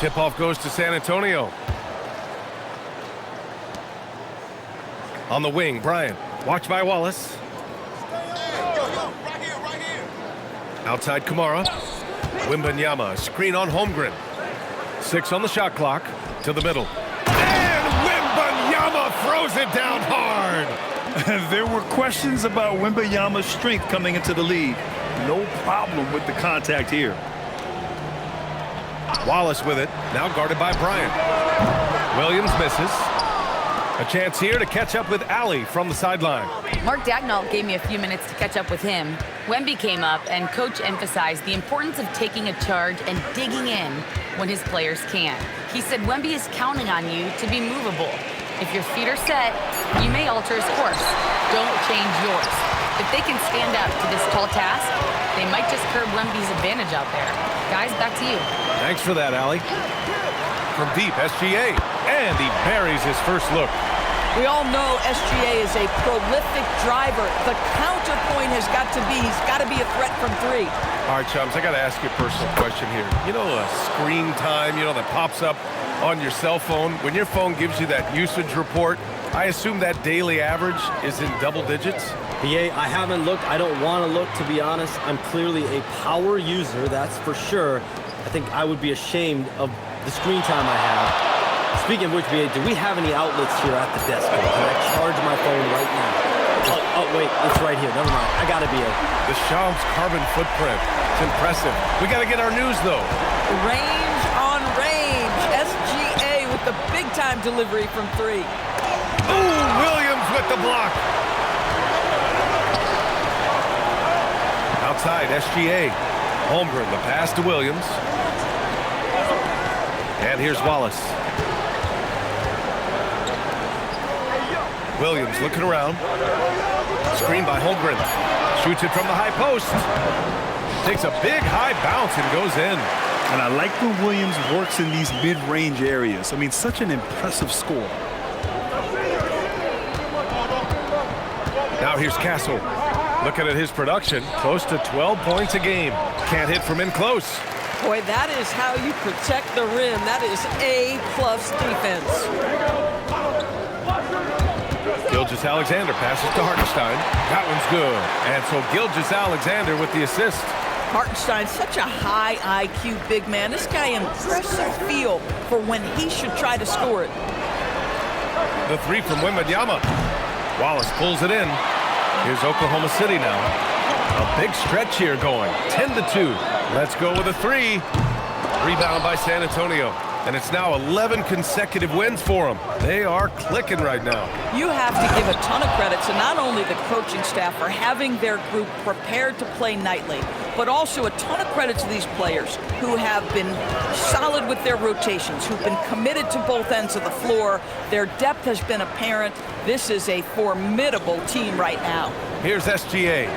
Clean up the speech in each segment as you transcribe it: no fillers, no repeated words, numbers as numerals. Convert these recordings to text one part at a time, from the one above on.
Tip-off goes to San Antonio. On the wing, Bryant. Watched by Wallace. Outside Kamara. MYNBA, screen on Holmgren. 6 on the shot clock. To the middle. And MYNBA throws it down hard. There were questions about MYNBA's strength coming into the league. No problem with the contact here. Wallace with it. Now guarded by Bryant. Williams misses. A chance here to catch up with Alley from the sideline. Mark Dagnall gave me a few minutes to catch up with him. Wemby came up, and Coach emphasized the importance of taking a charge and digging in when his players can. He said Wemby is counting on you to be movable. If your feet are set, you may alter his course. Don't change yours. If they can stand up to this tall task, they might just curb Wemby's advantage out there. Guys, back to you. Thanks for that, Alley. From deep, SGA. And he buries his first look. We all know SGA is a prolific driver. The counterpoint has got to be, he's got to be a threat from 3. All right, chums, I got to ask you a personal question here. You know, a screen time, that pops up on your cell phone. When your phone gives you that usage report, I assume that daily average is in double digits? BA, I haven't looked. I don't want to look, to be honest. I'm clearly a power user, that's for sure. I think I would be ashamed of the screen time I have. Speaking of which, BA, do we have any outlets here at the desk? Can I charge my phone right now? Oh, wait, it's right here. Never mind. I got it, BA. The Shams carbon footprint. It's impressive. We got to get our news, though. Range on range. SGA with the big-time delivery from 3. Ooh, Williams with the block. Outside, SGA. Holmgren, the pass to Williams. And here's Wallace. Williams looking around. Screen by Holmgren. Shoots it from the high post. Takes a big high bounce and goes in. And I like when Williams works in these mid-range areas. I mean, such an impressive score. Now here's Castle. Looking at his production, close to 12 points a game. Can't hit from in close. Boy, that is how you protect the rim. That is A-plus defense. Gilgeous-Alexander passes to Hartenstein. That one's good. And so Gilgeous-Alexander with the assist. Hartenstein, such a high IQ big man. This guy, impressive feel for when he should try to score it. The 3 from MYNBA. Wallace pulls it in. Here's Oklahoma City now. A big stretch here going. 10-2. Let's go with a 3. Rebound by San Antonio. And it's now 11 consecutive wins for them. They are clicking right now. You have to give a ton of credit to not only the coaching staff for having their group prepared to play nightly, but also a ton of credit to these players who have been solid with their rotations, who've been committed to both ends of the floor. Their depth has been apparent. This is a formidable team right now. Here's SGA.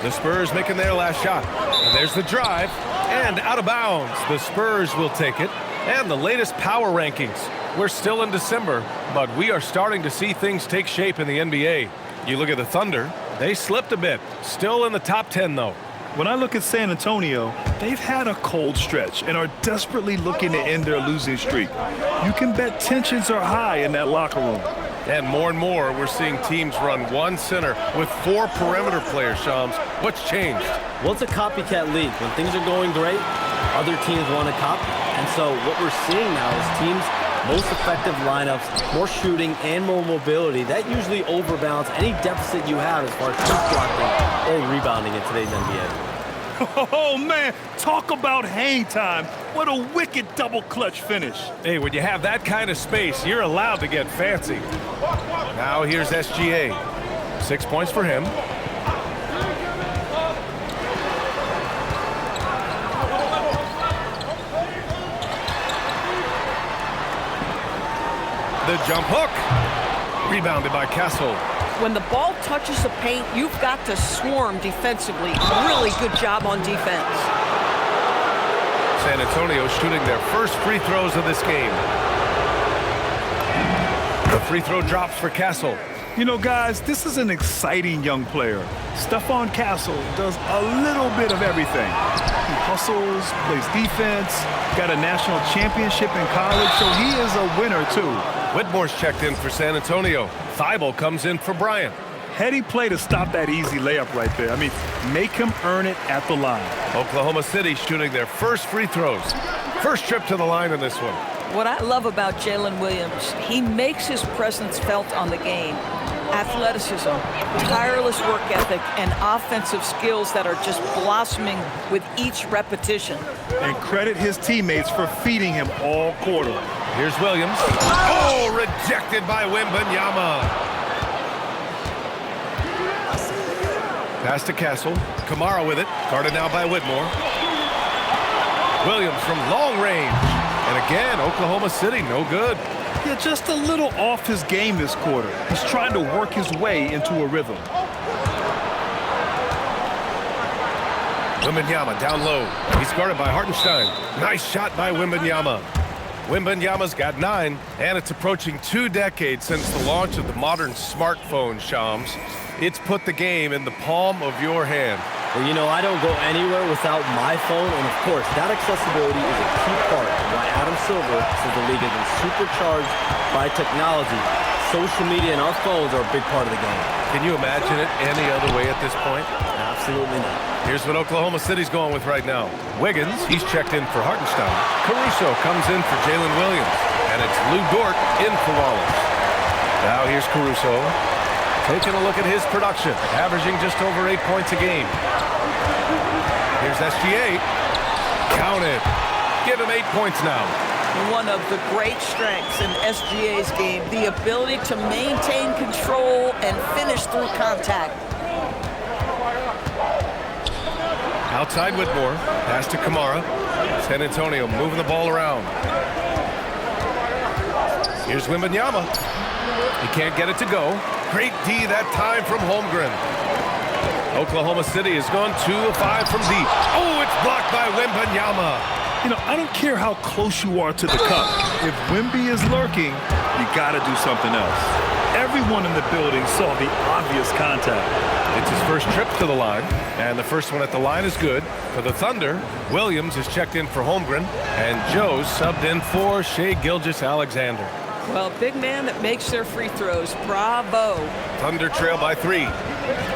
The Spurs making their last shot. And there's the drive. And out of bounds. The Spurs will take it. And the latest power rankings. We're still in December, but we are starting to see things take shape in the NBA. You look at the Thunder, they slipped a bit. Still in the top 10, though. When I look at San Antonio, they've had a cold stretch and are desperately looking to end their losing streak. You can bet tensions are high in that locker room. And more, we're seeing teams run one center with 4 perimeter players, Shams. What's changed? Well, it's a copycat league. When things are going great, other teams want to copy. And so what we're seeing now is teams, most effective lineups, more shooting and more mobility. That usually overbalances any deficit you have as far as shot blocking or rebounding in today's NBA. Oh, man, talk about hang time. What a wicked double clutch finish. Hey, when you have that kind of space, you're allowed to get fancy. Now here's SGA. 6 points for him. The jump hook. Rebounded by Castle. When the ball touches the paint, you've got to swarm defensively. Really good job on defense. San Antonio shooting their first free throws of this game. The free throw drops for Castle. You know, guys, this is an exciting young player. Stephon Castle does a little bit of everything. He hustles, plays defense, got a national championship in college, so he is a winner, too. Whitmore's checked in for San Antonio. Thibault comes in for Bryant. Heady play to stop that easy layup right there. I mean, make him earn it at the line. Oklahoma City shooting their first free throws. First trip to the line in this one. What I love about Jalen Williams, he makes his presence felt on the game. Athleticism, tireless work ethic, and offensive skills that are just blossoming with each repetition. And credit his teammates for feeding him all quarter. Here's Williams. Oh, rejected by Wembanyama. Pass to Castle. Kamara with it. Guarded now by Whitmore. Williams from long range. And again, Oklahoma City, no good. Yeah, just a little off his game this quarter. He's trying to work his way into a rhythm. Wembanyama down low. He's guarded by Hartenstein. Nice shot by Wembanyama. Wembanyama's got 9, and it's approaching 2 decades since the launch of the modern smartphone, Shams. It's put the game in the palm of your hand. Well, you know, I don't go anywhere without my phone, and of course, that accessibility is a key part of why Adam Silver says the league has been supercharged by technology. Social media and our phones are a big part of the game. Can you imagine it any other way at this point? Absolutely not. Here's what Oklahoma City's going with right now. Wiggins, he's checked in for Hartenstein. Caruso comes in for Jalen Williams. And it's Lou Dort in for Wallace. Now here's Caruso. Taking a look at his production, averaging just over 8 points a game. Here's SGA. Count it. Give him 8 points now. One of the great strengths in SGA's game, the ability to maintain control and finish through contact. Outside Whitmore. Pass to Kamara. San Antonio moving the ball around. Here's Wembanyama. He can't get it to go. Great D that time from Holmgren. Oklahoma City has gone 2 of 5 from deep. Oh, it's blocked by Wembanyama. You know, I don't care how close you are to the cup. If Wemby is lurking, you got to do something else. Everyone in the building saw the obvious contact. It's his first trip to the line, and the first one at the line is good. For the Thunder, Williams is checked in for Holmgren, and Joe's subbed in for Shai Gilgeous-Alexander. Well, big man that makes their free throws. Bravo. Thunder trail by 3.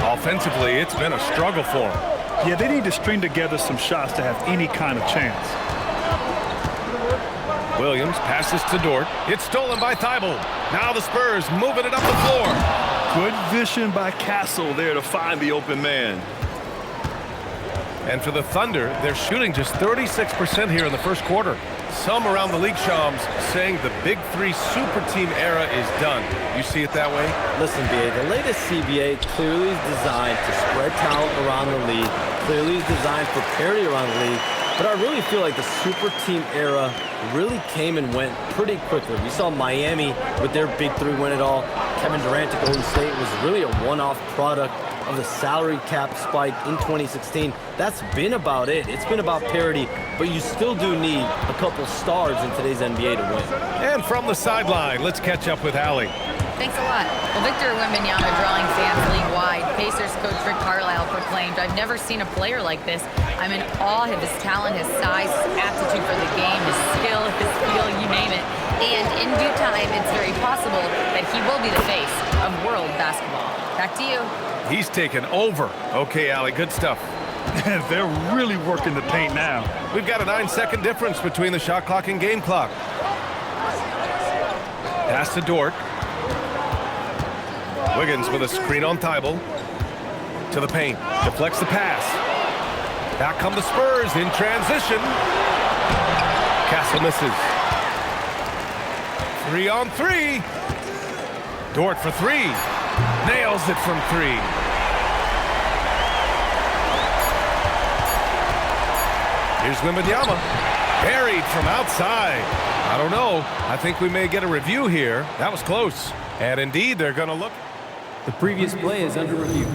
Offensively, it's been a struggle for them. Yeah, they need to string together some shots to have any kind of chance. Williams passes to Dort. It's stolen by Thibault. Now the Spurs moving it up the floor. Good vision by Castle there to find the open man. And for the Thunder, they're shooting just 36% here in the first quarter. Some around the league, Shams, saying the Big 3 super team era is done. You see it that way? Listen, BA, the latest CBA clearly is designed to spread talent around the league, clearly is designed for parity around the league, but I really feel like the super team era really came and went pretty quickly. We saw Miami with their Big 3 win it all. Kevin Durant to Golden State was really a one-off product of the salary cap spike in 2016. That's been about it. It's been about parity, but you still do need a couple stars in today's NBA to win. And from the sideline, let's catch up with Allie. Thanks a lot. Well, Victor Wembanyama drawing fans league-wide. Pacers coach Rick Carlisle proclaimed, "I've never seen a player like this. I'm in awe of his talent, his size, his aptitude for the game, his skill, his feel, you name it. And in due time, it's very possible that he will be the face of world basketball." Back to you. He's taken over. Okay, Allie, good stuff. And they're really working the paint now. We've got a 9-second difference between the shot clock and game clock. Pass to Dort. Wiggins with a screen on Thibault. To the paint. Deflects the pass. Back come the Spurs in transition. Castle misses. 3 on 3. Dort for 3. Nails it from 3. Here's Wembanyama. Buried from outside. I don't know. I think we may get a review here. That was close. And indeed, they're going to look. The previous play is under review.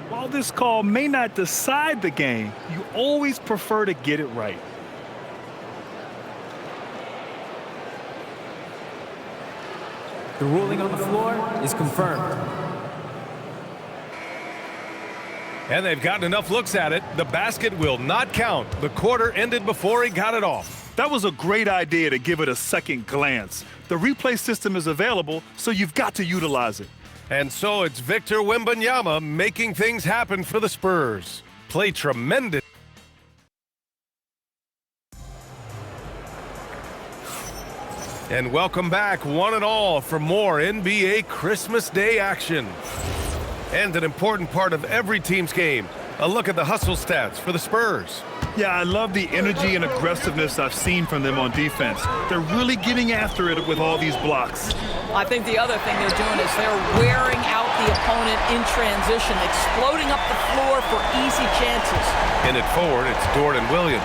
While this call may not decide the game, you always prefer to get it right. The ruling on the floor is confirmed. And they've gotten enough looks at it. The basket will not count. The quarter ended before he got it off. That was a great idea to give it a second glance. The replay system is available, so you've got to utilize it. And so it's Victor Wembanyama making things happen for the Spurs. Play tremendous. And welcome back, one and all, for more NBA Christmas Day action. And an important part of every team's game, a look at the hustle stats for the Spurs. Yeah, I love the energy and aggressiveness I've seen from them on defense. They're really getting after it with all these blocks. I think the other thing they're doing is they're wearing out the opponent in transition, exploding up the floor for easy chances. In it forward, it's Dort and Williams.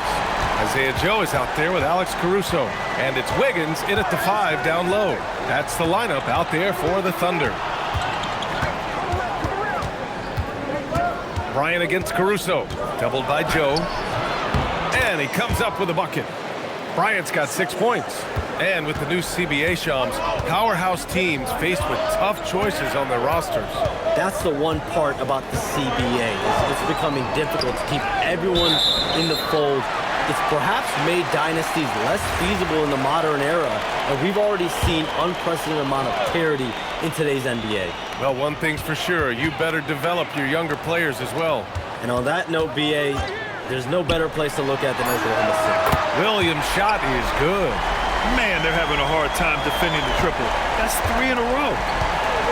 Isaiah Joe is out there with Alex Caruso. And it's Wiggins in at the 5 down low. That's the lineup out there for the Thunder. Bryant against Caruso. Doubled by Joe. And he comes up with a bucket. Bryant's got 6 points. And with the new CBA, Shams, powerhouse teams faced with tough choices on their rosters. That's the one part about the CBA. It's becoming difficult to keep everyone in the fold. It's perhaps made dynasties less feasible in the modern era, and we've already seen unprecedented amount of parity in today's NBA. Well, one thing's for sure, you better develop your younger players as well. And on that note, BA, there's no better place to look at than Oklahoma City. Williams' shot is good. Man, they're having a hard time defending the triple. That's 3 in a row.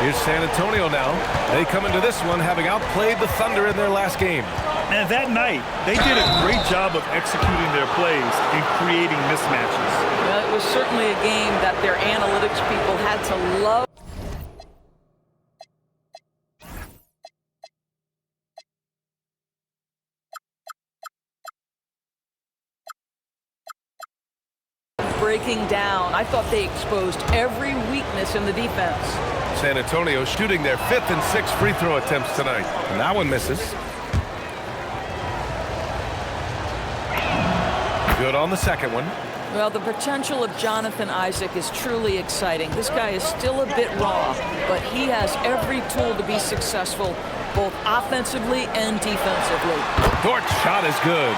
Here's San Antonio now. They come into this one having outplayed the Thunder in their last game. And that night, they did a great job of executing their plays and creating mismatches. Well, it was certainly a game that their analytics people had to love. Breaking down. I thought they exposed every weakness in the defense. San Antonio shooting their 5th and 6th free throw attempts tonight. And that one misses. Good on the second one. Well, the potential of Jonathan Isaac is truly exciting. This guy is still a bit raw, but he has every tool to be successful, both offensively and defensively. Dort's shot is good.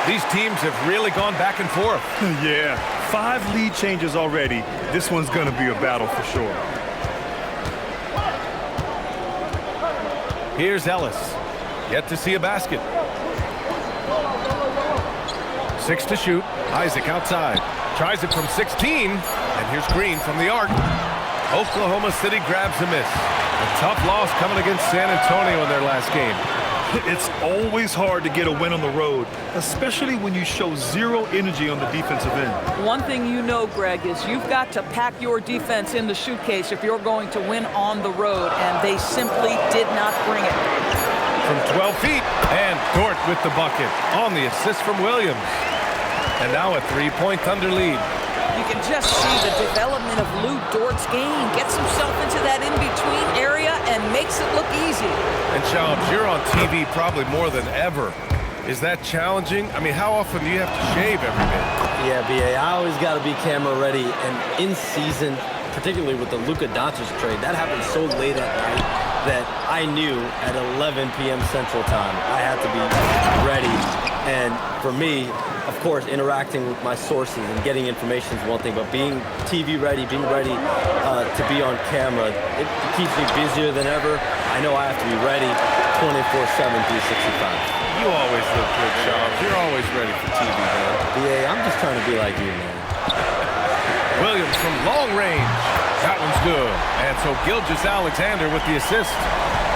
These teams have really gone back and forth. Yeah, 5 lead changes already. This one's going to be a battle for sure. Here's Ellis. Yet to see a basket. 6 to shoot. Isaac outside. Tries it from 16. And here's Green from the arc. Oklahoma City grabs a miss. A tough loss coming against San Antonio in their last game. It's always hard to get a win on the road, especially when you show zero energy on the defensive end. One thing you know, Greg, is you've got to pack your defense in the suitcase if you're going to win on the road, and they simply did not bring it. From 12 feet, and Dort with the bucket on the assist from Williams. And now a 3-point Thunder lead. You can just see the development of Lou Dort's game. Gets himself into that in-between area and makes it look easy. And Shams, you're on TV probably more than ever. Is that challenging? I mean, how often do you have to shave every minute? Yeah, BA, I always got to be camera ready. And in season, particularly with the Luka Doncic trade, that happened so late at night that I knew at 11 p.m. Central Time I had to be ready. And for me, of course, interacting with my sources and getting information is one thing, but being TV ready, being ready to be on camera, it keeps me busier than ever. I know I have to be ready 24/7, 365. You always look good, Shams. You're always ready for TV, man. BA, I'm just trying to be like you, man. Williams from long range. That one's good. And so Gilgeous-Alexander with the assist.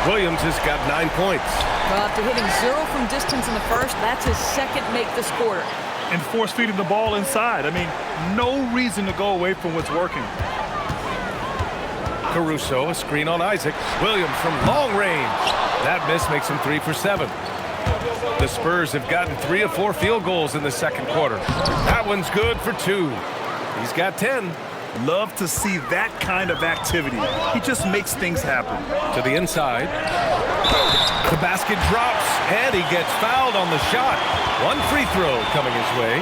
Williams has got 9 points. Well, after hitting 0 from distance in the first, that's his second make this quarter. And force-feeding the ball inside. I mean, no reason to go away from what's working. Caruso, a screen on Isaac. Williams from long range. That miss makes him 3 for 7. The Spurs have gotten 3 of 4 field goals in the second quarter. That one's good for 2. He's got 10. Love to see that kind of activity. He just makes things happen. To the inside. The basket drops, and he gets fouled on the shot. 1 free throw coming his way.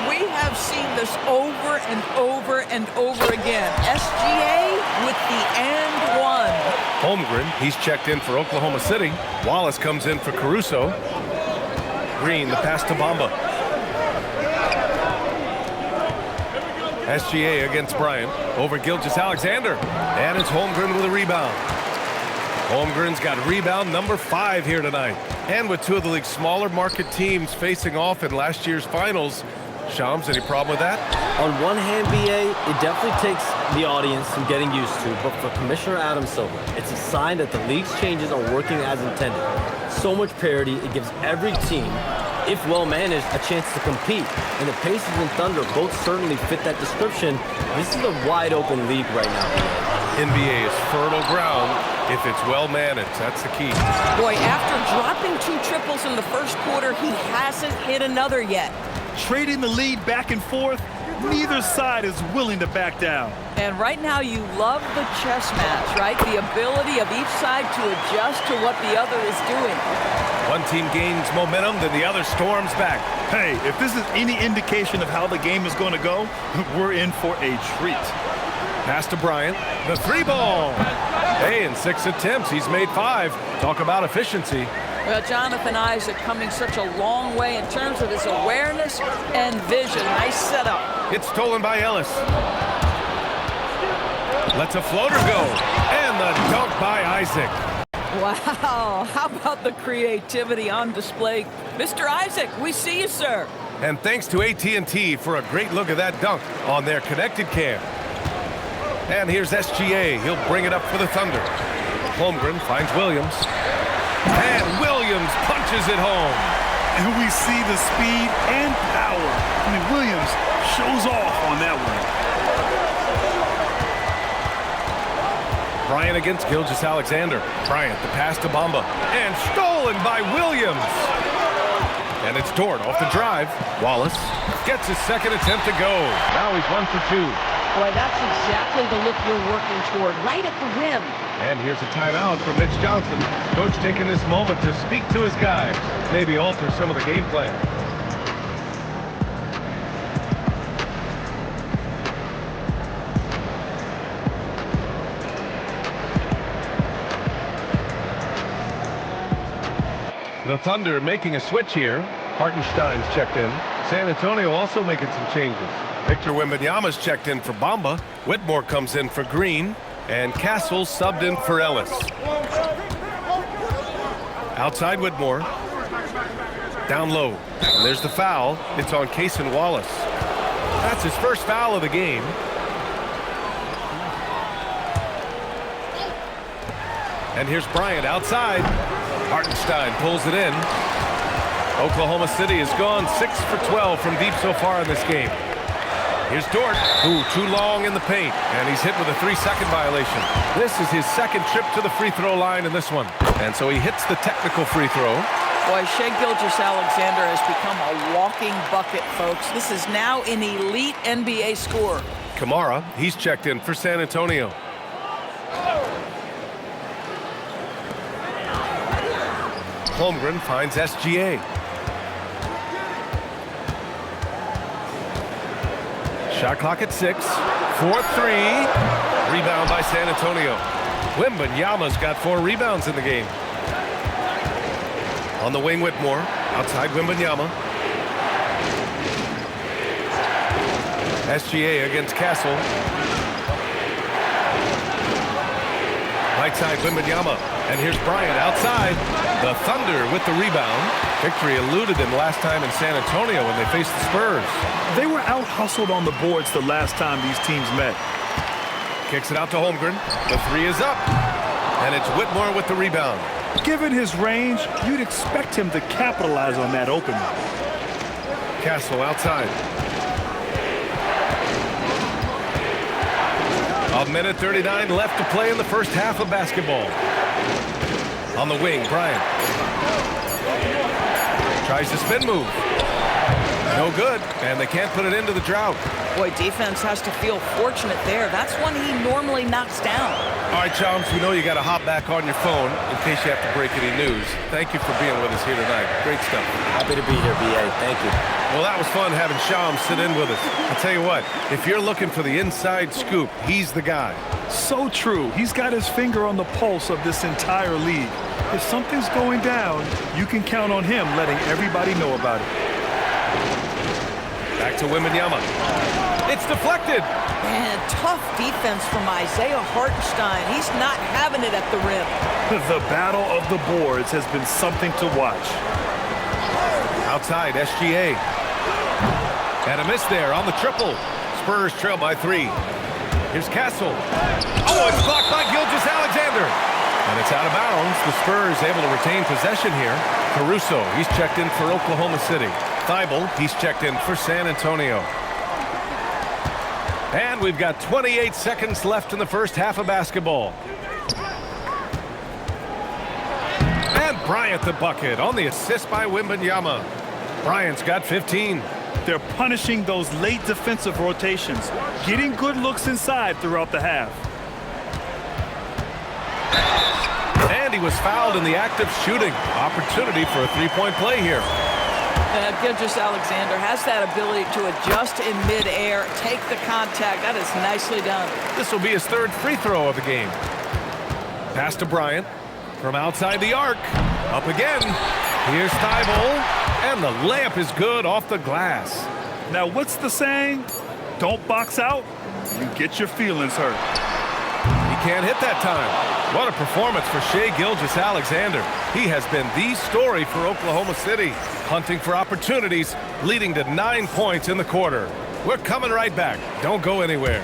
We have seen this over and over and over again. SGA with the and one. Holmgren, he's checked in for Oklahoma City. Wallace comes in for Caruso. Green, the pass to Bamba. SGA against Bryant. Over Gilgeous-Alexander. And it's Holmgren with a rebound. Holmgren's got rebound number 5 here tonight. And with two of the league's smaller market teams facing off in last year's finals, Shams, any problem with that? On one hand, BA, it definitely takes the audience some getting used to, but for Commissioner Adam Silver, it's a sign that the league's changes are working as intended. So much parity, it gives every team, if well managed, a chance to compete. And the Pacers and Thunder both certainly fit that description. This is a wide open league right now. NBA is fertile ground if it's well managed. That's the key. Boy, after dropping 2 triples in the first quarter, he hasn't hit another yet. Trading the lead back and forth, neither side is willing to back down. And right now you love the chess match, right? The ability of each side to adjust to what the other is doing. One team gains momentum, then the other storms back. Hey, if this is any indication of how the game is going to go, we're in for a treat. Pass to Bryant. The 3-ball. Hey, in 6 attempts, he's made 5. Talk about efficiency. Well, Jonathan Isaac coming such a long way in terms of his awareness and vision. Nice setup. It's stolen by Ellis. Lets a floater go. And the dunk by Isaac. Wow, how about the creativity on display? Mr. Isaac, we see you, sir. And thanks to AT&T for a great look at that dunk on their connected cam. And here's SGA. He'll bring it up for the Thunder. Holmgren finds Williams. And Williams punches it home. And we see the speed and power. I mean, Williams shows off on that one. Bryant against Gilgeous-Alexander. Bryant, the pass to Bamba. And stolen by Williams. And it's Dort off the drive. Wallace gets his second attempt to go. Now he's 1 for 2. Boy, that's exactly the look you're working toward, right at the rim. And here's a timeout from Mitch Johnson. Coach taking this moment to speak to his guys. Maybe alter some of the game plan. The Thunder making a switch here. Hartenstein's checked in. San Antonio also making some changes. Victor Wembanyama's checked in for Bamba. Whitmore comes in for Green. And Castle subbed in for Ellis. Outside Whitmore. Down low. And there's the foul. It's on Cason Wallace. That's his first foul of the game. And here's Bryant outside. Hartenstein pulls it in. Oklahoma City has gone 6 for 12 from deep so far in this game. Here's Dort. Ooh, too long in the paint. And he's hit with a 3-second violation. This is his second trip to the free throw line in this one. And so he hits the technical free throw. Boy, Shai Gilgeous-Alexander has become a walking bucket, folks. This is now an elite NBA scorer. Kamara, he's checked in for San Antonio. Holmgren finds SGA. Shot clock at 6. 4-3. Rebound by San Antonio. Wembanyama's got 4 rebounds in the game. On the wing, Whitmore. Outside Wembanyama. SGA against Castle. Right side, Wembanyama. And here's Bryant outside. The Thunder with the rebound. Victory eluded them last time in San Antonio when they faced the Spurs. They were out-hustled on the boards the last time these teams met. Kicks it out to Holmgren. The 3 is up. And it's Whitmore with the rebound. Given his range, you'd expect him to capitalize on that opening. Castle outside. A minute 39 left to play in the first half of basketball. On the wing, Bryant. Tries the spin move. No good, and they can't put it into the drought. Boy, defense has to feel fortunate there. That's one he normally knocks down. All right, Chums, we know you got to hop back on your phone in case you have to break any news. Thank you for being with us here tonight. Great stuff. Happy to be here, B.A. Thank you. Well, that was fun having Shams sit in with us. I'll tell you what, if you're looking for the inside scoop, he's the guy. So true. He's got his finger on the pulse of this entire league. If something's going down, you can count on him letting everybody know about it. Back to MYNBA. It's deflected. Man, tough defense from Isaiah Hartenstein. He's not having it at the rim. The battle of the boards has been something to watch. Outside, SGA. And a miss there on the triple. Spurs trail by 3. Here's Castle. Oh, it's blocked by Gilgeous-Alexander. And it's out of bounds. The Spurs able to retain possession here. Caruso, he's checked in for Oklahoma City. Thibault, he's checked in for San Antonio. And we've got 28 seconds left in the first half of basketball. And Bryant the bucket on the assist by MYNBA. Bryant's got 15. They're punishing those late defensive rotations, getting good looks inside throughout the half. And he was fouled in the act of shooting. Opportunity for a three-point play here. Gilgeous-Alexander has that ability to adjust in midair, take the contact. That is nicely done. This will be his 3rd free throw of the game. Pass to Bryant from outside the arc. Up again. Here's Thibault. And the layup is good off the glass. Now, what's the saying? Don't box out, you get your feelings hurt. He can't hit that time. What a performance for Shai Gilgeous-Alexander. He has been the story for Oklahoma City, hunting for opportunities, leading to 9 points in the quarter. We're coming right back. Don't go anywhere.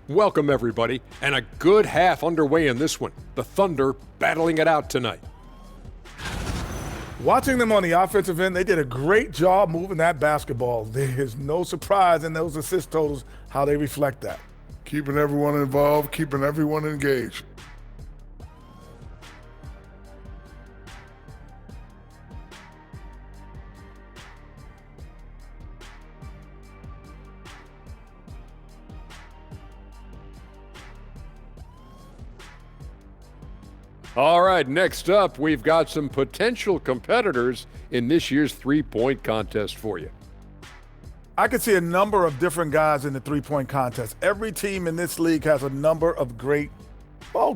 Welcome, everybody, and a good half underway in this one. The Thunder battling it out tonight. Watching them on the offensive end, they did a great job moving that basketball. There's no surprise in those assist totals how they reflect that. Keeping everyone involved, keeping everyone engaged. All right, next up, we've got some potential competitors in this year's three-point contest for you. I could see a number of different guys in the three-point contest. Every team in this league has a number of great,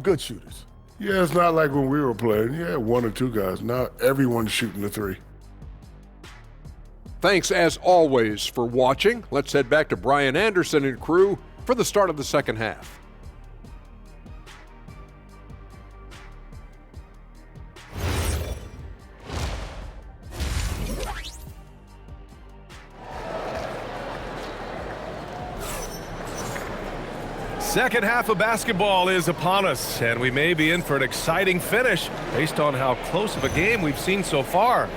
good shooters. Yeah, it's not like when we were playing. Yeah, 1 or 2 guys. Now everyone's shooting the 3. Thanks, as always, for watching. Let's head back to Brian Anderson and crew for the start of the second half. Second half of basketball is upon us, and we may be in for an exciting finish based on how close of a game we've seen so far.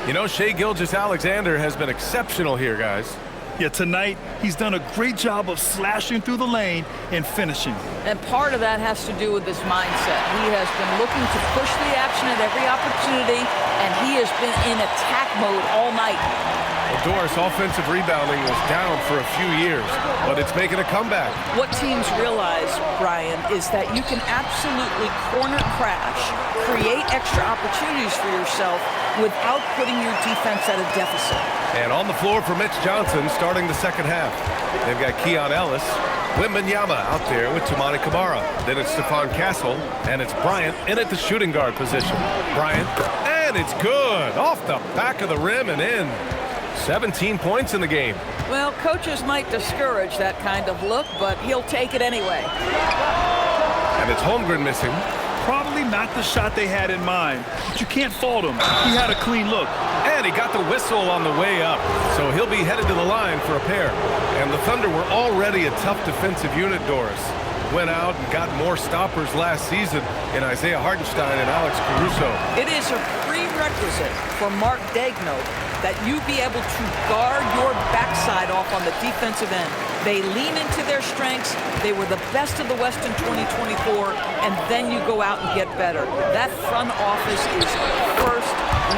You know, Shai Gilgeous-Alexander has been exceptional here, guys. Yeah, tonight, he's done a great job of slashing through the lane and finishing. And part of that has to do with his mindset. He has been looking to push the action at every opportunity, and he has been in attack mode all night. Well, Doris, offensive rebounding was down for a few years, but it's making a comeback. What teams realize, Brian, is that you can absolutely corner crash, create extra opportunities for yourself without putting your defense at a deficit. And on the floor for Mitch Johnson starting the second half. They've got Keon Ellis, MYNBA out there with Toumani Camara. Then it's Stephon Castle, and it's Bryant in at the shooting guard position. Bryant, and it's good. Off the back of the rim and in. 17 points in the game. Well, coaches might discourage that kind of look, but he'll take it anyway. And it's Holmgren missing. Probably not the shot they had in mind, but you can't fault him. He had a clean look. And he got the whistle on the way up, so he'll be headed to the line for a pair. And the Thunder were already a tough defensive unit, Doris. Went out and got more stoppers last season in Isaiah Hartenstein and Alex Caruso. It is a prerequisite for Mark Daigneault that you be able to guard your back backside off on the defensive end. They lean into their strengths. They were the best of the West in 2024, and then you go out and get better. That front office is first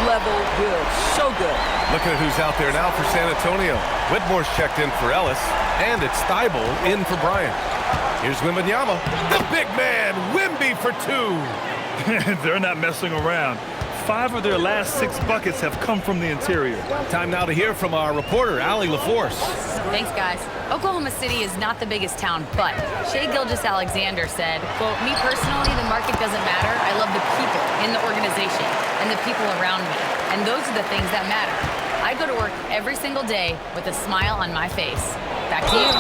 level good. So good. Looking at who's out there now for San Antonio. Whitmore's checked in for Ellis, and it's Thibault in for Bryant. Here's Wembanyama. The big man, Wemby for 2. They're not messing around. 5 of their last 6 buckets have come from the interior. Time now to hear from our reporter, Allie LaForce. Thanks, guys. Oklahoma City is not the biggest town, but Shai Gilgeous-Alexander said, quote, "Me personally, the market doesn't matter. I love the people in the organization and the people around me. And those are the things that matter. I go to work every single day with a smile on my face." Back to you.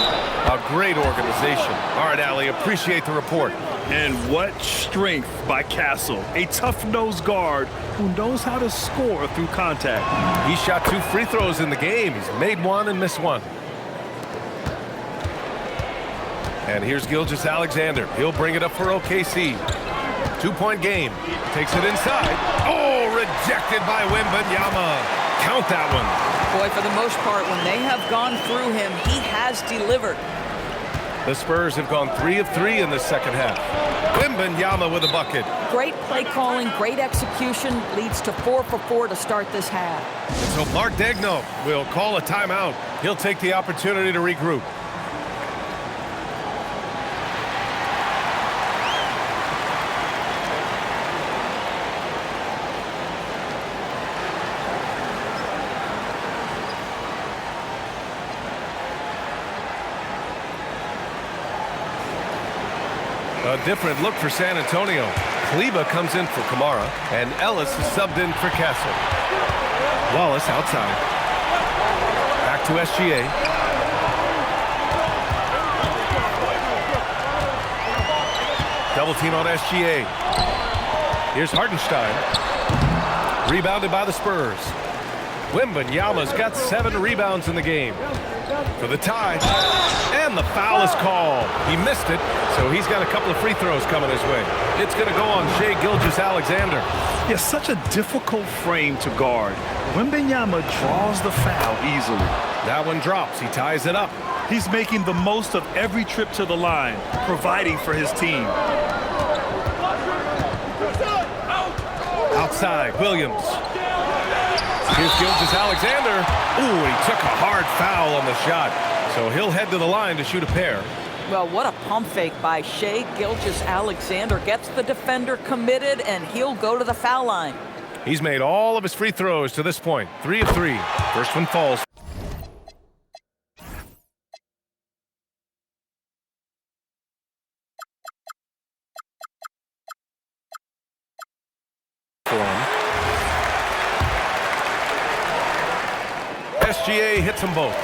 A great organization. All right, Allie, appreciate the report. And what strength by Castle. A tough-nosed guard who knows how to score through contact. He shot 2 free throws in the game. He's made 1 and missed 1. And here's Gilgeous-Alexander. He'll bring it up for OKC. 2-point game. Takes it inside. Oh, rejected by Wembanyama. Count that one. Boy, for the most part, when they have gone through him, he has delivered. The Spurs have gone 3 of 3 in the second half. Wembanyama with a bucket. Great play calling, great execution, leads to 4 for 4 to start this half. So Mark Daigneault will call a timeout. He'll take the opportunity to regroup. A different look for San Antonio. Kleber comes in for Kamara, and Ellis is subbed in for Castle. Wallace outside. Back to SGA. Double team on SGA. Here's Hartenstein. Rebounded by the Spurs. Wembanyama's got 7 rebounds in the game. For the tie, and the foul is called. He missed it, so he's got a couple of free throws coming his way. It's going to go on Shai Gilgeous-Alexander. Yes, such a difficult frame to guard. Wembanyama draws the foul easily. That one drops. He ties it up. He's making the most of every trip to the line, providing for his team. Outside, Williams. Here's Gilgeous-Alexander. Ooh, he took a hard foul on the shot. So he'll head to the line to shoot a pair. Well, what a pump fake by Shai Gilgeous-Alexander. Gets the defender committed, and he'll go to the foul line. He's made all of his free throws to this point. 3 of 3. First one falls. SGA hits them both.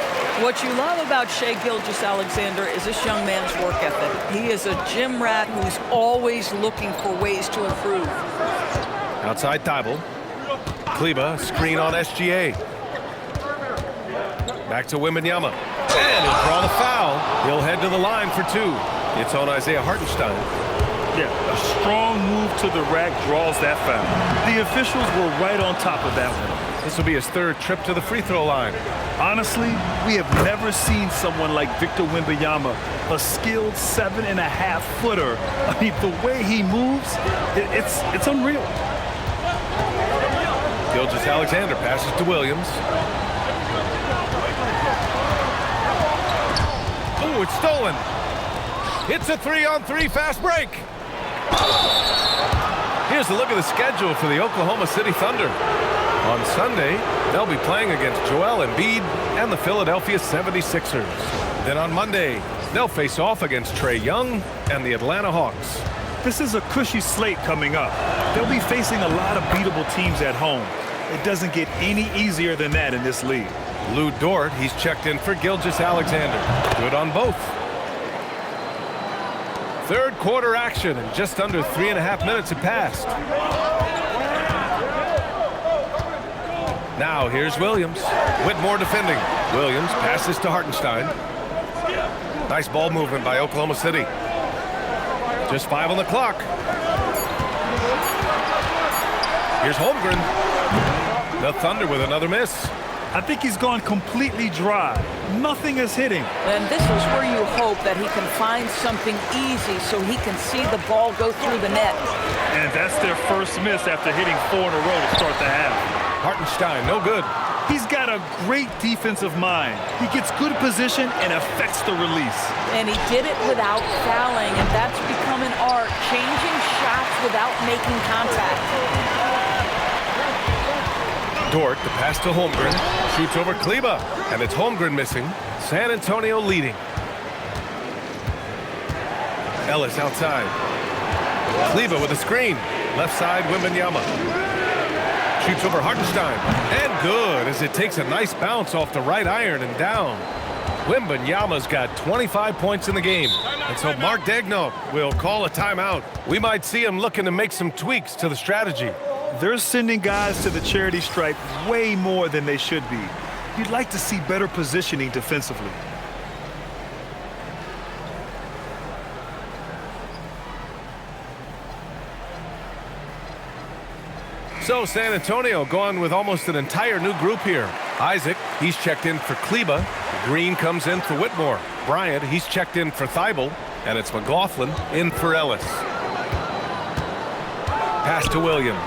What you love about Shai Gilgeous-Alexander is this young man's work ethic. He is a gym rat who's always looking for ways to improve. Outside Thibault. Kleber, screen on SGA. Back to Wembanyama. And he'll draw the foul. He'll head to the line for 2. It's on Isaiah Hartenstein. Yeah, a strong move to the rack draws that foul. The officials were right on top of that one. This will be his 3rd trip to the free throw line. Honestly, we have never seen someone like Victor Wembanyama, a skilled 7.5-footer. I mean, the way he moves, it's unreal. Gilgeous-Alexander passes to Williams. Oh, it's stolen. It's a 3-on-3 fast break. Here's a look at the schedule for the Oklahoma City Thunder. On Sunday, they'll be playing against Joel Embiid and the Philadelphia 76ers. Then on Monday, they'll face off against Trae Young and the Atlanta Hawks. This is a cushy slate coming up. They'll be facing a lot of beatable teams at home. It doesn't get any easier than that in this league. Lou Dort, he's checked in for Gilgeous-Alexander. Good on both. 3rd quarter action, and just under 3.5 minutes have passed. Now here's Williams. Whitmore defending. Williams passes to Hartenstein. Nice ball movement by Oklahoma City. Just 5 on the clock. Here's Holmgren. The Thunder with another miss. I think he's gone completely dry. Nothing is hitting. And this is where you hope that he can find something easy so he can see the ball go through the net. And that's their first miss after hitting 4 in a row to start the half. Hartenstein, no good. He's got a great defensive mind. He gets good position and affects the release. And he did it without fouling, and that's become an art, changing shots without making contact. Dort, the pass to Holmgren, shoots over Kleba, and it's Holmgren missing. San Antonio leading. Ellis outside. Kleba with a screen. Left side, MYNBA. Shoots over Hartenstein, and good as it takes a nice bounce off the right iron and down. MYNBA's got 25 points in the game, and so Mark Daigneault will call a timeout. We might see him looking to make some tweaks to the strategy. They're sending guys to the charity stripe way more than they should be. You'd like to see better positioning defensively. So San Antonio going with almost an entire new group here. Isaac, he's checked in for Kleba. Green comes in for Whitmore. Bryant, he's checked in for Thibault. And it's McLaughlin in for Ellis. Pass to Williams.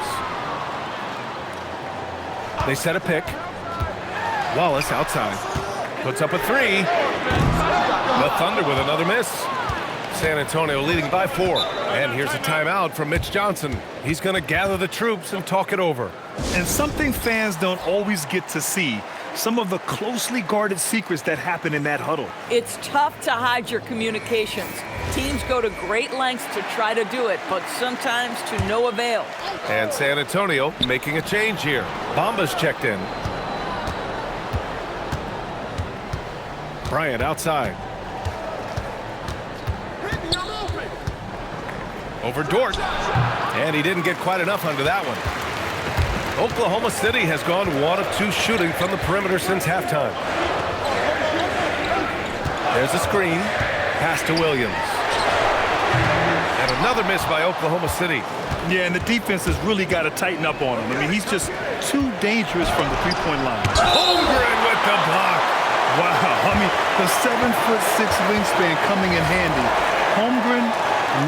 They set a pick. Wallace outside. Puts up a 3. The Thunder with another miss. San Antonio leading by 4. And here's a timeout from Mitch Johnson. He's going to gather the troops and talk it over. And something fans don't always get to see, some of the closely guarded secrets that happen in that huddle. It's tough to hide your communications. Teams go to great lengths to try to do it, but sometimes to no avail. And San Antonio making a change here. Bamba's checked in. Bryant outside. Over Dort, and he didn't get quite enough under that one. Oklahoma City has gone 1 of 2 shooting from the perimeter since halftime. There's a screen, pass to Williams. And another miss by Oklahoma City. Yeah, and the defense has really got to tighten up on him. I mean, he's just too dangerous from the three-point line. Holmgren with the block. Wow, I mean, the 7'6" wingspan coming in handy. Holmgren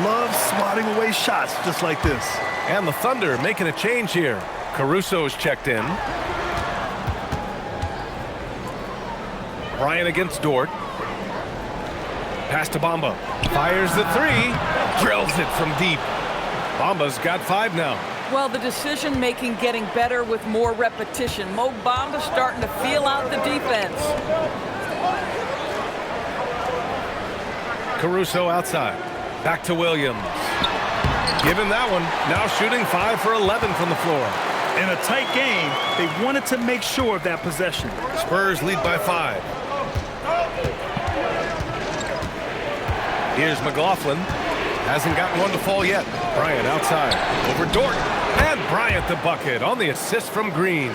loves swatting away shots just like this. And the Thunder making a change here. Caruso's checked in. Bryant against Dort. Pass to Bamba. Fires the 3. Drills it from deep. Bamba's got 5 now. Well, the decision-making getting better with more repetition. Mo Bamba starting to feel out the defense. Caruso outside. Back to Williams. Give him that one. Now shooting 5 for 11 from the floor. In a tight game, they wanted to make sure of that possession. Spurs lead by 5. Here's McLaughlin. Hasn't gotten one to fall yet. Bryant outside. Over Dort. And Bryant the bucket on the assist from Green.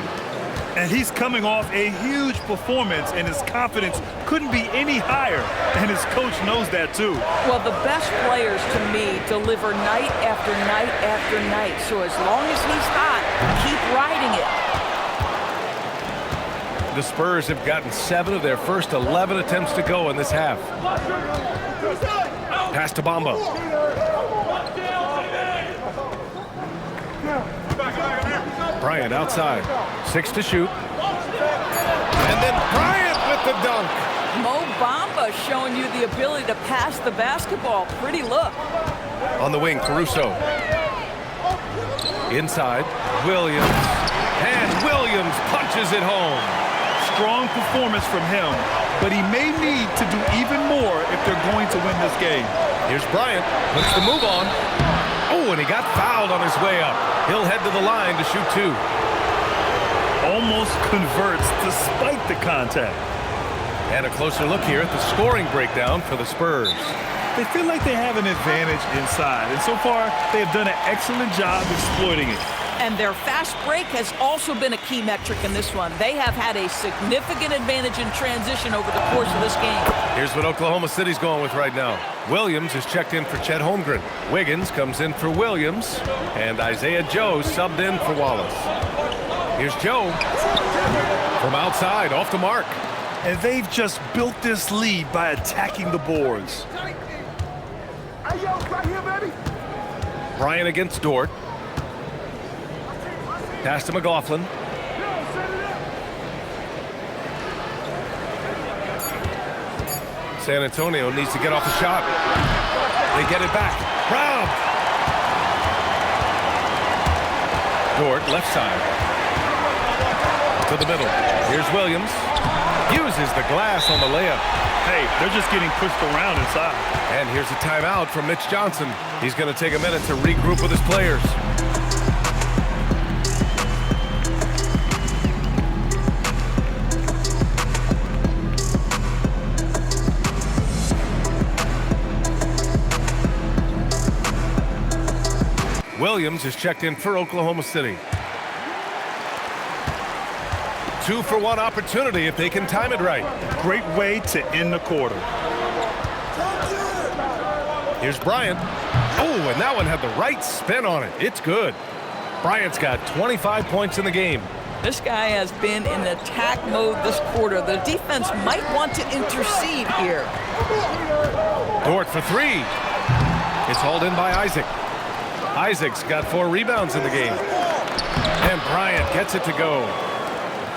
And he's coming off a huge performance, and his confidence couldn't be any higher. And his coach knows that, too. Well, the best players, to me, deliver night after night after night. So as long as he's hot, keep riding it. The Spurs have gotten 7 of their first 11 attempts to go in this half. Pass to Bamba. Bryant outside. 6 to shoot. And then Bryant with the dunk. Mo Bamba showing you the ability to pass the basketball. Pretty look. On the wing, Caruso. Inside, Williams. And Williams punches it home. Strong performance from him, but he may need to do even more if they're going to win this game. Here's Bryant, puts the move on. Oh, and he got fouled on his way up. He'll head to the line to shoot 2. Almost converts despite the contact. And a closer look here at the scoring breakdown for the Spurs. They feel like they have an advantage inside, and so far they have done an excellent job exploiting it. And their fast break has also been a key metric in this one. They have had a significant advantage in transition over the course of this game. Here's what Oklahoma City's going with right now. Williams is checked in for Chet Holmgren. Wiggins comes in for Williams. And Isaiah Joe subbed in for Wallace. Here's Joe. From outside, off the mark. And they've just built this lead by attacking the boards. Bryant against Dort. Pass to McLaughlin. San Antonio needs to get off the shot. They get it back. Round. Dort, left side. To the middle. Here's Williams. Uses the glass on the layup. Hey, they're just getting pushed around inside. And here's a timeout from Mitch Johnson. He's going to take a minute to regroup with his players. Williams is checked in for Oklahoma City. 2-for-1 opportunity if they can time it right. Great way to end the quarter. Here's Bryant. Oh, and that one had the right spin on it. It's good. Bryant's got 25 points in the game. This guy has been in attack mode this quarter. The defense might want to intercede here. Dort for three. It's hauled in by Isaac. Isaac's got 4 rebounds in the game. And Bryant gets it to go.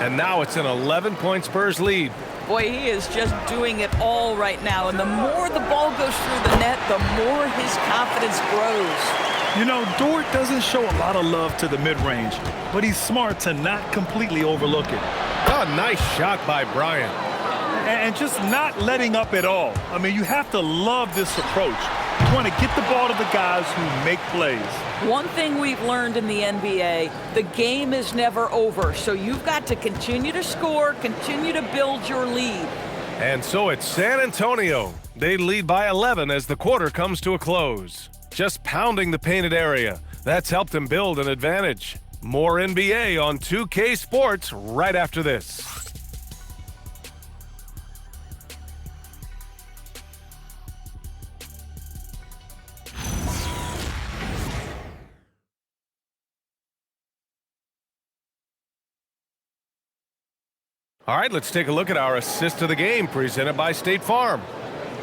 And now it's an 11-point Spurs lead. Boy, he is just doing it all right now. And the more the ball goes through the net, the more his confidence grows. You know, Dort doesn't show a lot of love to the mid-range, but he's smart to not completely overlook it. Oh, nice shot by Bryant. And just not letting up at all. I mean, you have to love this approach. You want to get the ball to the guys who make plays. One thing we've learned in the NBA, the game is never over. So you've got to continue to score, continue to build your lead. And so it's San Antonio. They lead by 11 as the quarter comes to a close. Just pounding the painted area. That's helped them build an advantage. More NBA on 2K Sports right after this. All right, let's take a look at our assist of the game presented by State Farm.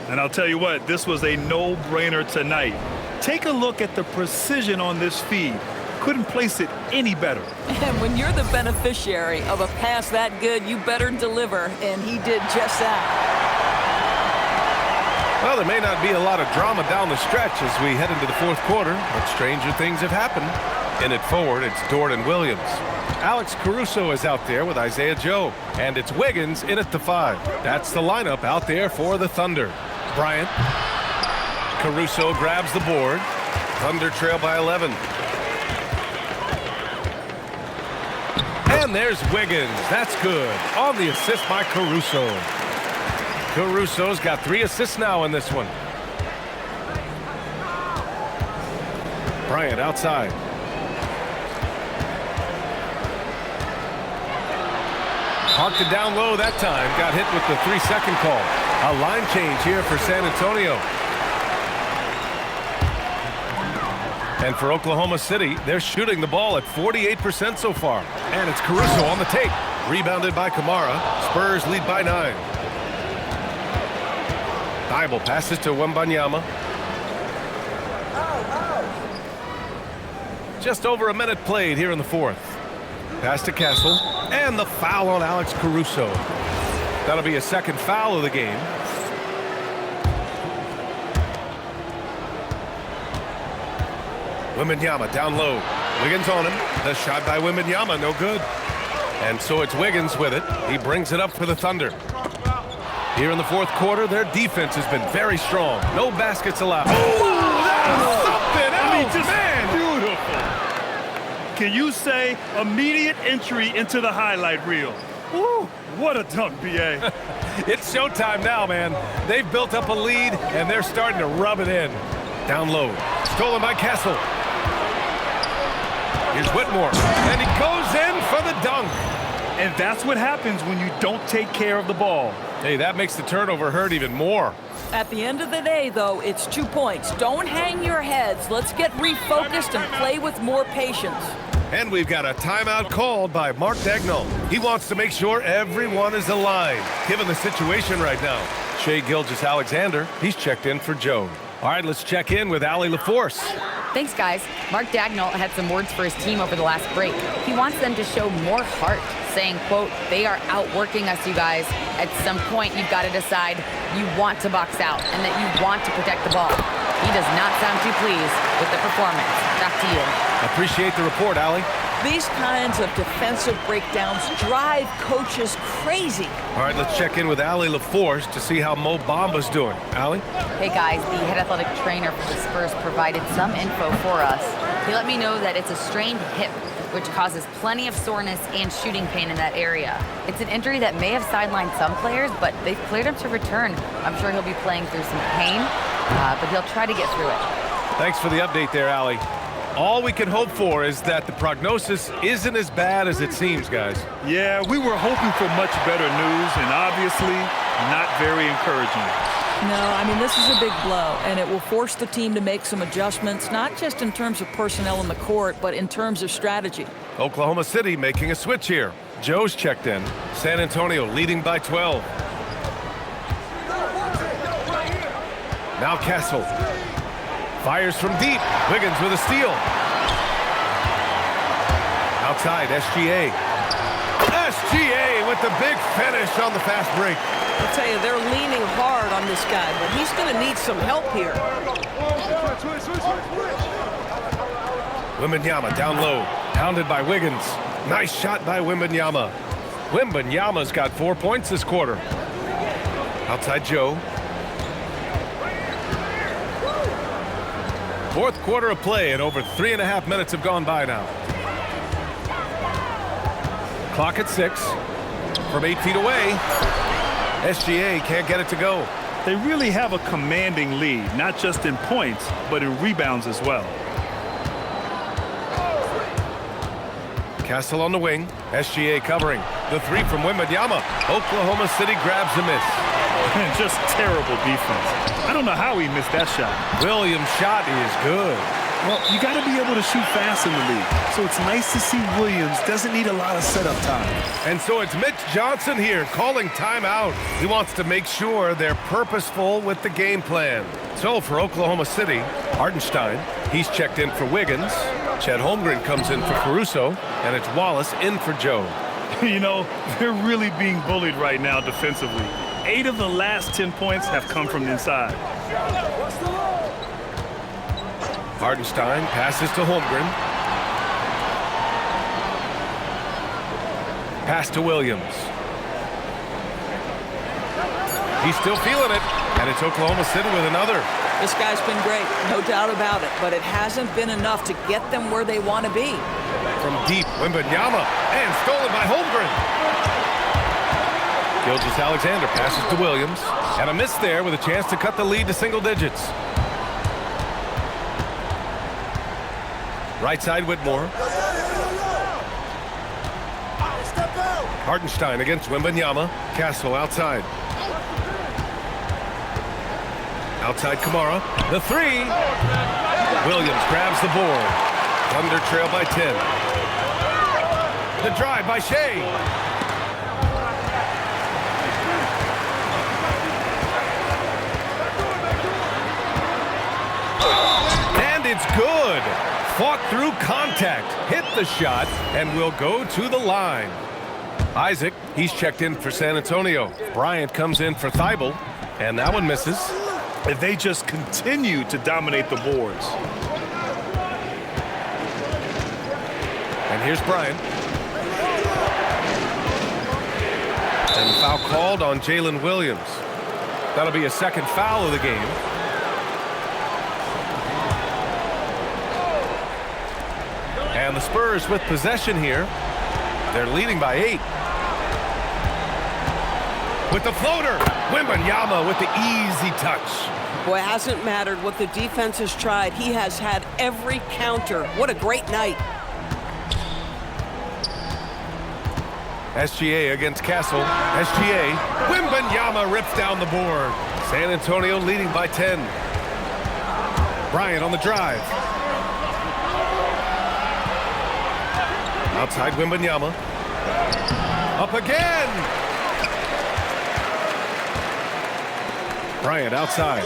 And I'll tell you what, this was a no-brainer tonight. Take a look at the precision on this feed. Couldn't place it any better. And when you're the beneficiary of a pass that good, you better deliver, and he did just that. Well, there may not be a lot of drama down the stretch as we head into the fourth quarter, but stranger things have happened. In it forward, it's Dort and Williams. Alex Caruso is out there with Isaiah Joe, and it's Wiggins in at the 5. That's the lineup out there for the Thunder. Bryant. Caruso grabs the board. Thunder trail by 11. And there's Wiggins. That's good. On the assist by Caruso. Caruso's got 3 assists now in this one. Bryant outside. Parked it down low that time. Got hit with the 3-second call. A line change here for San Antonio. And for Oklahoma City, they're shooting the ball at 48% so far. And it's Caruso on the take. Rebounded by Kamara. Spurs lead by 9. Thibault passes to Wembanyama. Just over a minute played here in the fourth. Pass to Castle. And the foul on Alex Caruso. That'll be a second foul of the game. Wembanyama down low. Wiggins on him. The shot by Wembanyama, no good. And so it's Wiggins with it. He brings it up for the Thunder. Here in the fourth quarter, their defense has been very strong. No baskets allowed. Oh, that's something else, man! Beautiful. Can you say immediate entry into the highlight reel? Woo, what a dunk, B.A. It's showtime now, man. They've built up a lead, and they're starting to rub it in. Down low. Stolen by Castle. Here's Whitmore. And he goes in for the dunk. And that's what happens when you don't take care of the ball. Hey, that makes the turnover hurt even more. At the end of the day, though, it's 2 points. Don't hang your heads. Let's get refocused and play with more patience. And we've got a timeout called by Mark Dagnall. He wants to make sure everyone is aligned, given the situation right now. Shea Gilgeous-Alexander, he's checked in for Joe. All right, let's check in with Allie LaForce. Thanks, guys. Mark Dagnall had some words for his team over the last break. He wants them to show more heart, saying, quote, "They are outworking us, you guys. At some point, you've got to decide you want to box out and that you want to protect the ball." He does not sound too pleased with the performance. Back to you. Appreciate the report, Allie. These kinds of defensive breakdowns drive coaches crazy. All right, let's check in with Allie LaForce to see how Mo Bamba's doing. Allie? Hey, guys, the head athletic trainer for the Spurs provided some info for us. He let me know that it's a strained hip, which causes plenty of soreness and shooting pain in that area. It's an injury that may have sidelined some players, but they've cleared him to return. I'm sure he'll be playing through some pain, but he'll try to get through it. Thanks for the update there, Allie. All we can hope for is that the prognosis isn't as bad as it seems, guys. Yeah, we were hoping for much better news, and obviously not very encouraging. No, I mean, this is a big blow, and it will force the team to make some adjustments, not just in terms of personnel in the court, but in terms of strategy. Oklahoma City making a switch here. Joe's checked in. San Antonio leading by 12. Now Castle. Fires from deep. Wiggins with a steal. Outside, SGA. SGA with the big finish on the fast break. I'll tell you, they're leaning hard on this guy, but he's going to need some help here. Wembanyama down low. Pounded by Wiggins. Nice shot by Wembanyama. Wembanyama's got 4 points this quarter. Outside Joe. Fourth quarter of play, and over 3.5 minutes have gone by now. Clock at 6. From 8 feet away. SGA can't get it to go. They really have a commanding lead, not just in points, but in rebounds as well. Castle on the wing. SGA covering. The three from Wembanyama. Oklahoma City grabs the miss. Just terrible defense. I don't know how he missed that shot. Williams' shot is good. Well, you got to be able to shoot fast in the league. So it's nice to see Williams doesn't need a lot of setup time. And so it's Mitch Johnson here calling timeout. He wants to make sure they're purposeful with the game plan. So for Oklahoma City, Hartenstein, he's checked in for Wiggins. Chet Holmgren comes in for Caruso. And it's Wallace in for Joe. You know, they're really being bullied right now defensively. 8 of the last 10 points have come from inside. Hartenstein passes to Holmgren. Pass to Williams. He's still feeling it, and it's Oklahoma City with another. This guy's been great, no doubt about it, but it hasn't been enough to get them where they want to be. From deep, Wembanyama, and stolen by Holmgren. Gilgeous-Alexander passes to Williams, and a miss there with a chance to cut the lead to single digits. Right side, Whitmore. Hartenstein against Wembanyama. Castle outside. Outside Kamara. The three. Williams grabs the board. Thunder trail by 10. The drive by Shea. And it's good. Fought through contact, hit the shot, and will go to the line. Isaac, he's checked in for San Antonio. Bryant comes in for Thibault, and that one misses. And they just continue to dominate the boards. And here's Bryant. And the foul called on Jalen Williams. That'll be a second foul of the game. And the Spurs with possession here. They're leading by 8. With the floater, Wembanyama with the easy touch. Boy, it hasn't mattered what the defense has tried. He has had every counter. What a great night. SGA against Castle. SGA. Wembanyama rips down the board. San Antonio leading by 10. Bryant on the drive. Outside Wembanyama. Up again. Bryant outside.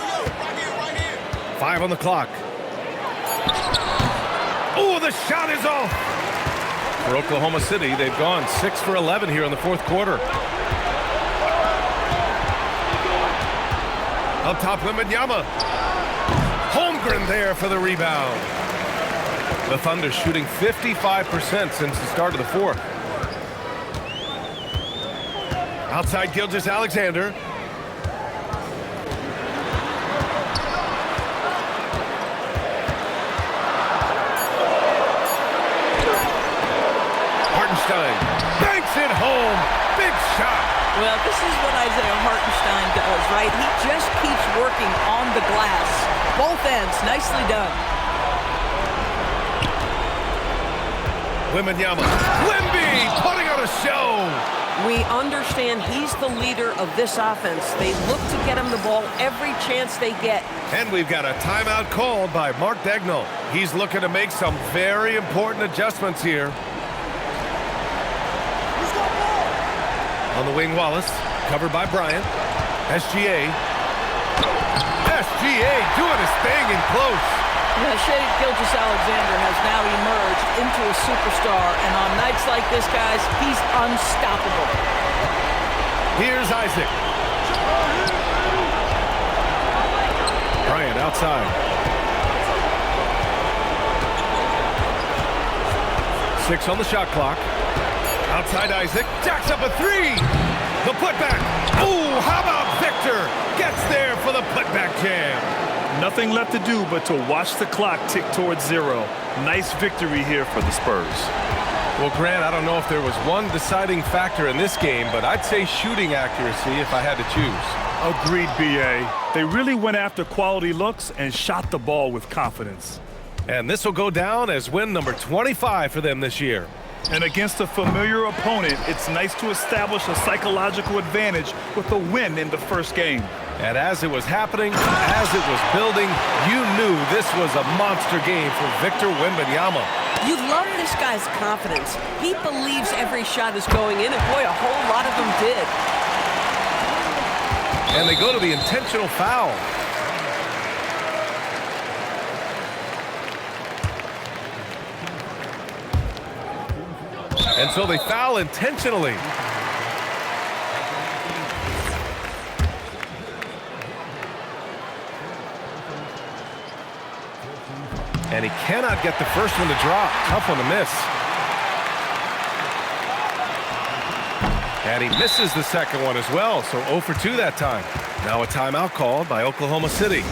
5 on the clock. Oh, the shot is off. For Oklahoma City, they've gone 6 for 11 here in the fourth quarter. Up top, Wembanyama. Holmgren there for the rebound. The Thunder shooting 55% since the start of the fourth. Outside Gilgeous-Alexander. Hartenstein banks it home. Big shot. Well, this is what Isaiah Hartenstein does, right? He just keeps working on the glass. Both ends, nicely done. Wembanyama. Wemby putting on a show. We understand he's the leader of this offense. They look to get him the ball every chance they get. And we've got a timeout called by Mark Daigneault. He's looking to make some very important adjustments here. On the wing, Wallace, covered by Bryant. SGA doing his thing in close. Shea Gilgeous-Alexander has now emerged into a superstar, and on nights like this, guys, he's unstoppable. Here's Isaac. Bryant outside. 6 on the shot clock. Outside Isaac, jacks up a 3. The putback. Ooh, how about Victor? Gets there for the putback jam. Nothing left to do but to watch the clock tick towards 0. Nice victory here for the Spurs. Well, Grant, I don't know if there was one deciding factor in this game, but I'd say shooting accuracy if I had to choose. Agreed, B.A. They really went after quality looks and shot the ball with confidence. And this will go down as win number 25 for them this year. And against a familiar opponent, it's nice to establish a psychological advantage with a win in the first game. And as it was happening, as it was building, you knew this was a monster game for Victor Wembanyama. You love this guy's confidence. He believes every shot is going in, and boy, a whole lot of them did. And they go to the intentional foul. And so they foul intentionally. And he cannot get the first one to drop. Tough one to miss. And he misses the second one as well, so 0 for 2 that time. Now a timeout called by Oklahoma City.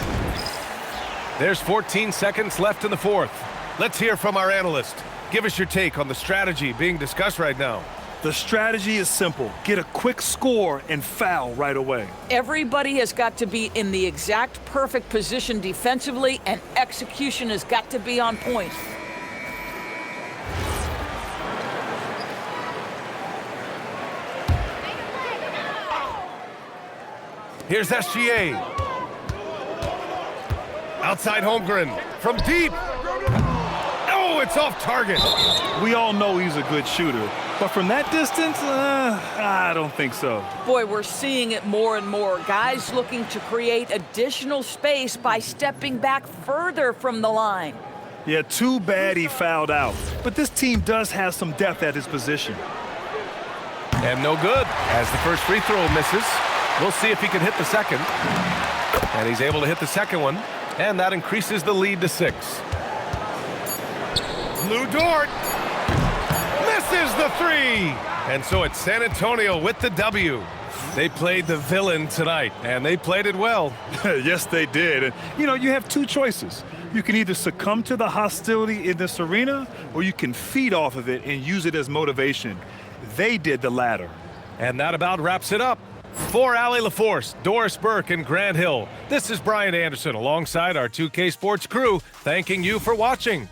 There's 14 seconds left in the fourth. Let's hear from our analyst. Give us your take on the strategy being discussed right now. The strategy is simple. Get a quick score and foul right away. Everybody has got to be in the exact perfect position defensively, and execution has got to be on point. Here's SGA. Outside Holmgren from deep. Oh, it's off target. We all know he's a good shooter, but from that distance, I don't think so. Boy, we're seeing it more and more. Guys looking to create additional space by stepping back further from the line. Yeah, too bad he fouled out. But this team does have some depth at his position. And no good as the first free throw misses. We'll see if he can hit the second. And he's able to hit the second one, and that increases the lead to 6. Lou Dort misses the 3. And so it's San Antonio with the W. They played the villain tonight, and they played it well. Yes, they did. And, you have two choices. You can either succumb to the hostility in this arena, or you can feed off of it and use it as motivation. They did the latter. And that about wraps it up. For Allie LaForce, Doris Burke, and Grant Hill, this is Brian Anderson alongside our 2K Sports crew, thanking you for watching.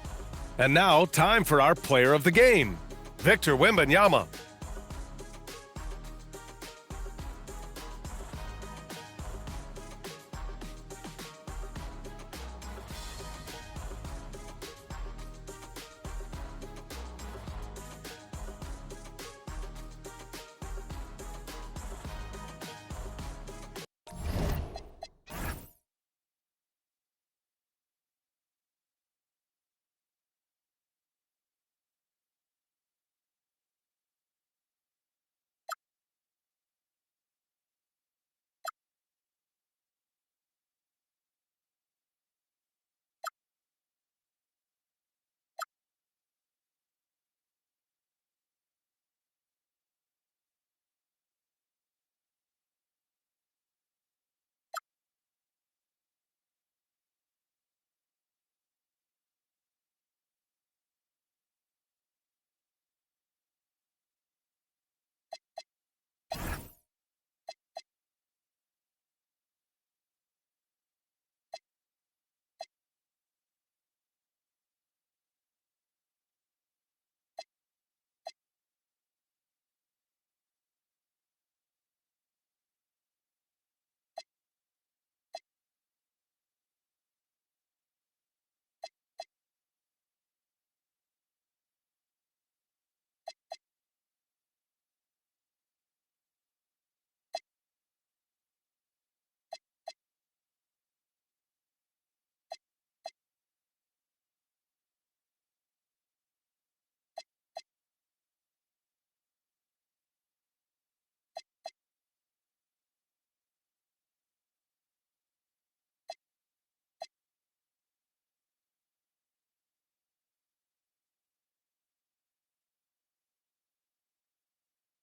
And now, time for our player of the game, Victor Wembanyama.